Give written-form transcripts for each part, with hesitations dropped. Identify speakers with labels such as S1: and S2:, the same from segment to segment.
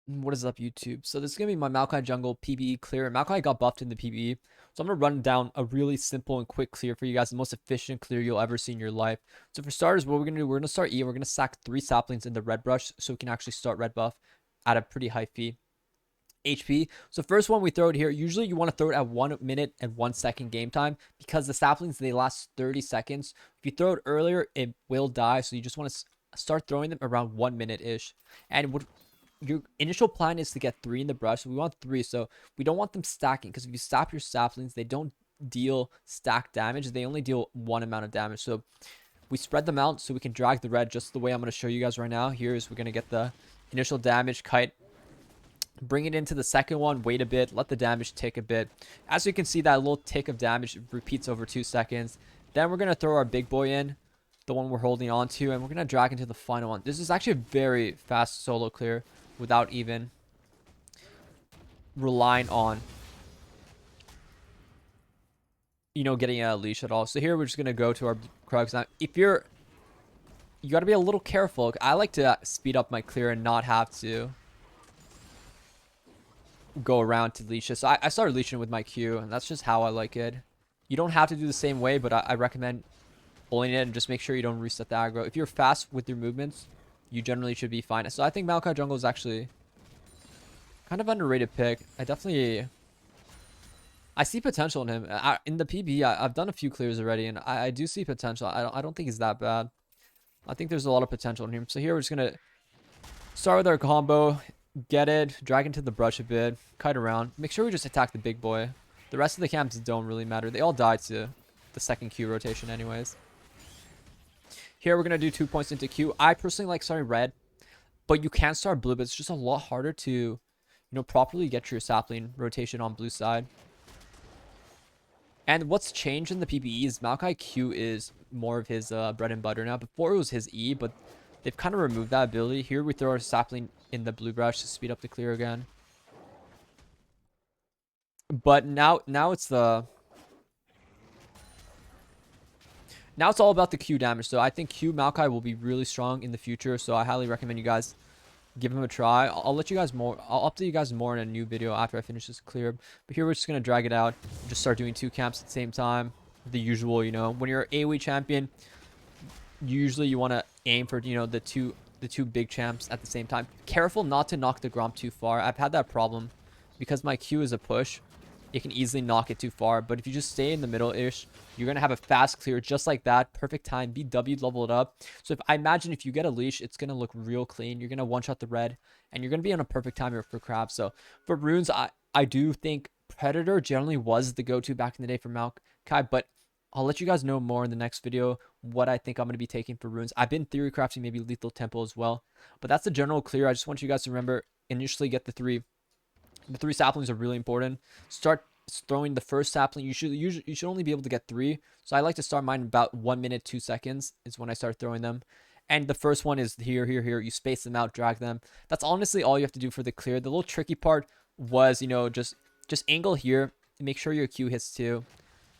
S1: What is up, YouTube? So this is gonna be my MAOKAI jungle PBE clear. MAOKAI got buffed in the PBE, so I'm gonna run down a really simple and quick clear for you guys, the most efficient clear you'll ever see in your life. So for starters, what we're gonna do, we're gonna start E. We're gonna sack 3 saplings in the red brush, so we can actually start red buff at a pretty high fee. HP. So first one we throw it here. Usually you want to throw it at 1 minute and 1 second game time because the saplings they last 30 seconds. If you throw it earlier, it will die. So you just want to start throwing them around 1 minute ish. And what your initial plan is to get 3 in the brush. So we want 3. So we don't want them stacking because if you stop your saplings, they don't deal stack damage. They only deal one amount of damage. So we spread them out so we can drag the red just the way I'm going to show you guys right now. Here is we're going to get the initial damage kite, bring it into the second one, wait a bit, let the damage tick a bit. As you can see, that little tick of damage repeats over 2 seconds. Then we're going to throw our big boy in, the one we're holding on to, and we're going to drag into the final one. This is actually a very fast solo clear without even relying on, getting a leash at all. So here we're just going to go to our Krugs. Now, you got to be a little careful. I like to speed up my clear and not have to go around to leash it. So I started leashing with my Q, and that's just how I like it. You don't have to do the same way, but I recommend pulling it and just make sure you don't reset the aggro. If you're fast with your movements, you generally should be fine. So I think MAOKAI jungle is actually kind of underrated pick. I see potential in him. In the PB, I've done a few clears already, and I do see potential. I don't think he's that bad. I think there's a lot of potential in him. So here we're just gonna start with our combo, get it, drag into the brush a bit, kite around. Make sure we just attack the big boy. The rest of the camps don't really matter. They all die to the second Q rotation anyways. Here we're going to do 2 points into Q. I personally like starting red, but you can start blue, but it's just a lot harder to, properly get your sapling rotation on blue side. And what's changed in the PBE is MAOKAI Q is more of his bread and butter now. Before it was his E, but they've kind of removed that ability. Here we throw our sapling in the blue brush to speed up the clear again. But now it's all about the Q damage. So I think Q MAOKAI will be really strong in the future. So I highly recommend you guys give him a try. I'll let you guys more. I'll update you guys more in a new video after I finish this clear. But here we're just gonna drag it out and just start doing 2 camps at the same time. The usual, when you're an AoE champion, usually you want to aim for the two big champs at the same time. Careful not to knock the Gromp too far. I've had that problem because my Q is a push. It can easily knock it too far, but if you just stay in the middle-ish, you're going to have a fast clear just like that. Perfect time. BW leveled up. So I imagine if you get a leash, it's going to look real clean. You're going to one-shot the red, and you're going to be on a perfect timer for crab. So for runes, I do think Predator generally was the go-to back in the day for MAOKAI, but I'll let you guys know more in the next video what I think I'm going to be taking for runes. I've been theory crafting maybe Lethal Temple as well, but that's the general clear. I just want you guys to remember, initially get the 3. The 3 saplings are really important. Start throwing the first sapling. You should only be able to get 3. So I like to start mine about 1 minute 2 seconds is when I start throwing them. And the first one is here. You space them out, drag them. That's honestly all you have to do for the clear. The little tricky part was, just angle here. Make sure your Q hits 2.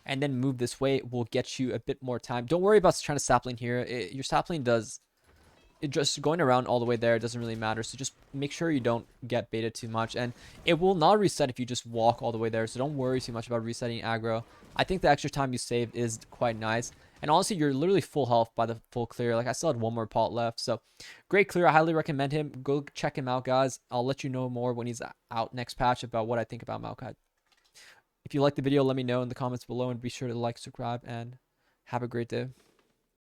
S1: And then move this way will get you a bit more time. Don't worry about trying to sapling here. Your sapling does... just going around all the way there doesn't really matter. So just make sure you don't get baited too much, and it will not reset if you just walk all the way there. So don't worry too much about resetting aggro. I think the extra time you save is quite nice, and honestly you're literally full health by the full clear. Like I still had 1 more pot left. So great clear. I highly recommend him. Go check him out, guys. I'll let you know more when he's out next patch about what I think about MAOKAI. If you like the video, let me know in the comments below, and be sure to like, subscribe, and have a great day.